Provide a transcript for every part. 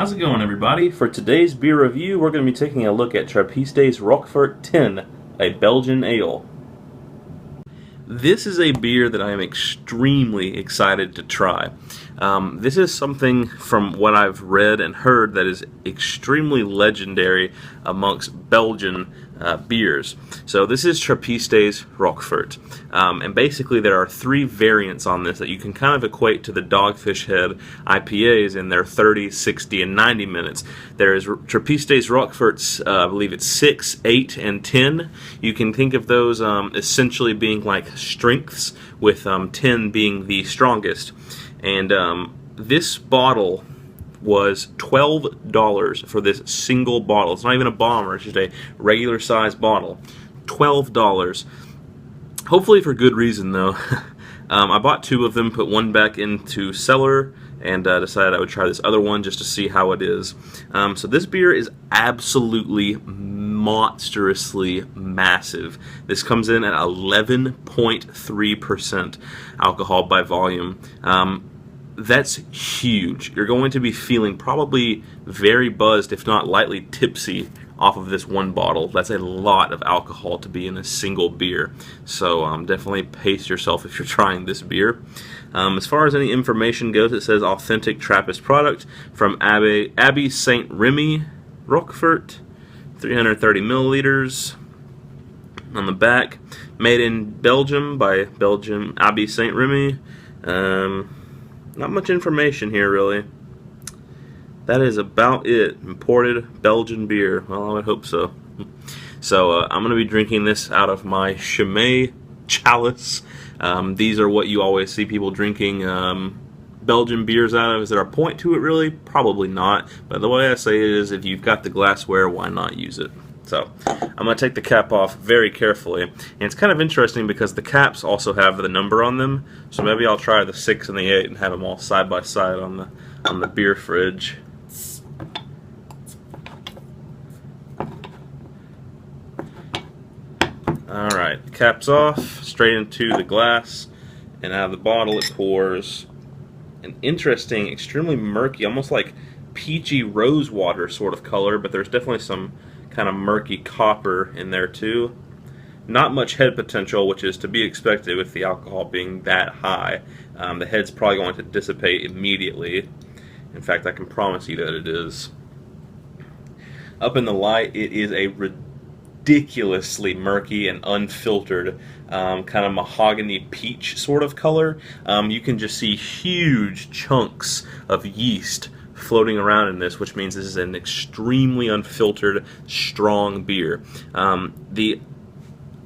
How's it going, everybody? For today's beer review, we're going to be taking a look at Trappistes Rochefort 10, a Belgian ale. This is a beer that I am extremely excited to try. This is something from what I've read and heard that is extremely legendary amongst Belgian beers. So this is Trappistes Rochefort. And basically there are three variants on this that you can kind of equate to the Dogfish Head IPAs in their 30, 60, and 90 minutes. There is Trappistes Rochefort's, I believe it's 6, 8, and 10. You can think of those essentially being like strengths, with 10 being the strongest. And this bottle was $12 for this single bottle. It's not even a bomber, it's just a regular size bottle. $12. Hopefully for good reason, though. I bought two of them, put one back into cellar, and decided I would try this other one just to see how it is. So this beer is absolutely monstrously massive. This comes in at 11.3% alcohol by volume. That's huge. You're going to be feeling probably very buzzed, if not lightly tipsy, off of this one bottle. That's a lot of alcohol to be in a single beer. So definitely pace yourself if you're trying this beer. As far as any information goes, it says authentic Trappist product from Abbey St. Remy, Rochefort, 330 milliliters. On the back, made in Belgium by Belgium Abbey St. Remy. Not much information here, really. That is about it. Imported Belgian beer. Well, I would hope so. So I'm going to be drinking this out of my Chimay chalice. These are what you always see people drinking Belgian beers out of. Is there a point to it, really? Probably not. But the way I say it is, if you've got the glassware, why not use it? So I'm going to take the cap off very carefully. And it's kind of interesting because the caps also have the number on them. So maybe I'll try the 6 and the 8 and have them all side by side on the beer fridge. Alright, the cap's off, straight into the glass, and out of the bottle it pours an interesting, extremely murky, almost like peachy rose water sort of color, but there's definitely some kind of murky copper in there too. Not much head potential, which is to be expected with the alcohol being that high. The head's probably going to dissipate immediately. In fact, I can promise you that it is. Up in the light, it is a ridiculously murky and unfiltered kind of mahogany peach sort of color. You can just see huge chunks of yeast floating around in this, which means this is an extremely unfiltered, strong beer. The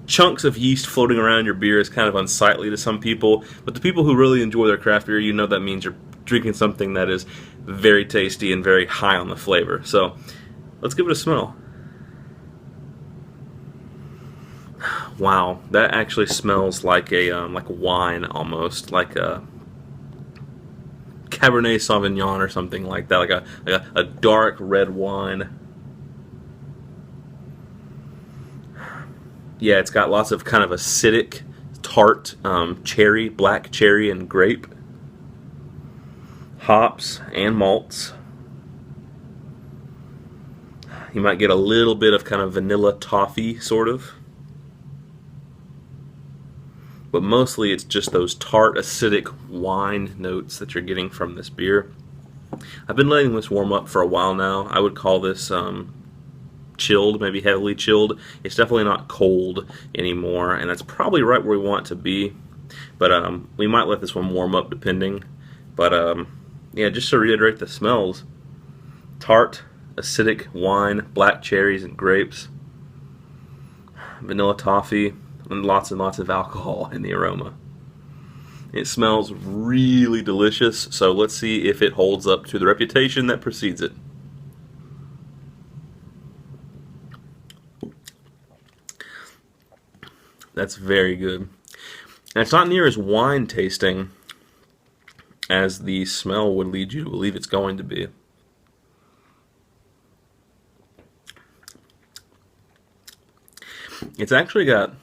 chunks of yeast floating around in your beer is kind of unsightly to some people, but the people who really enjoy their craft beer, you know that means you're drinking something that is very tasty and very high on the flavor. So let's give it a smell. Wow, that actually smells like a wine almost, like a Cabernet Sauvignon or something like that, like a dark red wine. Yeah, it's got lots of kind of acidic, tart cherry, black cherry, and grape, hops and malts. You might get a little bit of kind of vanilla toffee, sort of. But mostly it's just those tart, acidic wine notes that you're getting from this beer. I've been letting this warm up for a while now. I would call this chilled, maybe heavily chilled. It's definitely not cold anymore, and that's probably right where we want it to be. But we might let this one warm up depending. But yeah, just to reiterate the smells. Tart, acidic wine, black cherries and grapes, vanilla toffee, and lots of alcohol in the aroma. It smells really delicious, so let's see if it holds up to the reputation that precedes it. That's very good. And it's not near as wine tasting as the smell would lead you to believe it's going to be. It's actually got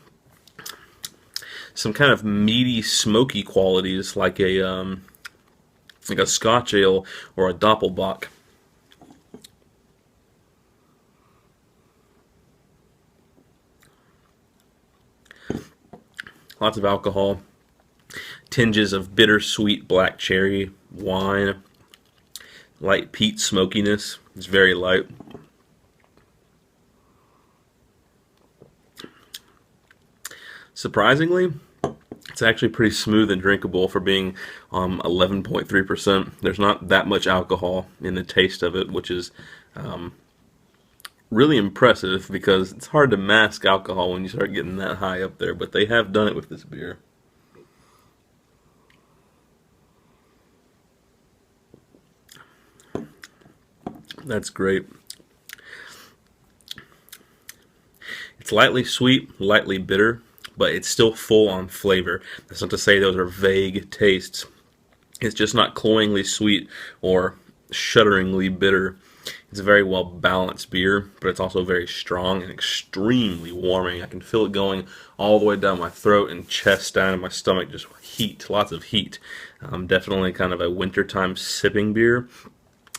some kind of meaty, smoky qualities, like a Scotch ale or a Doppelbock. lots of alcohol, tinges of bittersweet black cherry, wine, light peat smokiness. It's very light. Surprisingly, it's actually pretty smooth and drinkable for being 11.3%. There's not that much alcohol in the taste of it, which is really impressive because it's hard to mask alcohol when you start getting that high up there, but they have done it with this beer. That's great. It's lightly sweet, lightly bitter, but it's still full on flavor. That's not to say those are vague tastes. It's just not cloyingly sweet or shudderingly bitter. It's a very well balanced beer, but it's also very strong and extremely warming. I can feel it going all the way down my throat and chest, down in my stomach, just heat, lots of heat. Definitely kind of a wintertime sipping beer.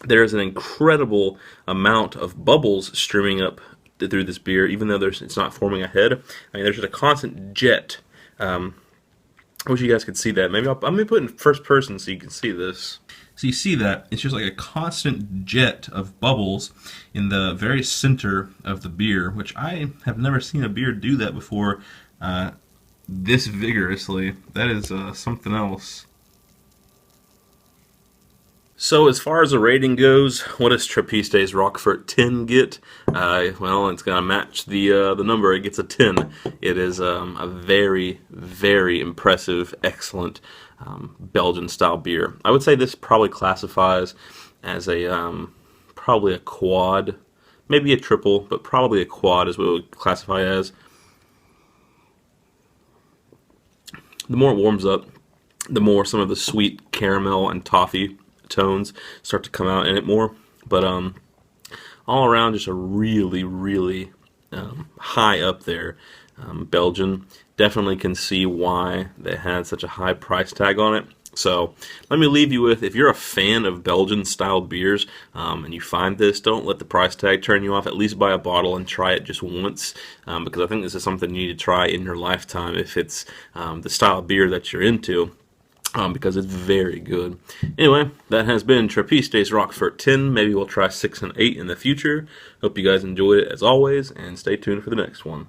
There is an incredible amount of bubbles streaming up through this beer, even though it's not forming a head. I mean, there's just a constant jet. I wish you guys could see that. Maybe I'm going to put it in first person so you can see this. So you see that it's just like a constant jet of bubbles in the very center of the beer, which I have never seen a beer do that before this vigorously. That is something else. So as far as the rating goes, what does Trappistes Rochefort 10 get? Well, it's going to match the number. It gets a 10. It is a very, very impressive, excellent Belgian-style beer. I would say this probably classifies as a probably a quad, maybe a triple, but probably a quad is what it would classify as. The more it warms up, the more some of the sweet caramel and toffee tones start to come out in it more, but all around just a really, really high up there Belgian. Definitely can see why they had such a high price tag on it. So let me leave you with, if you're a fan of Belgian style beers and you find this, don't let the price tag turn you off. At least buy a bottle and try it just once, because I think this is something you need to try in your lifetime if it's the style of beer that you're into. Because it's very good. Anyway, that has been Trappistes Rochefort 10. Maybe we'll try 6 and 8 in the future. Hope you guys enjoyed it as always, and stay tuned for the next one.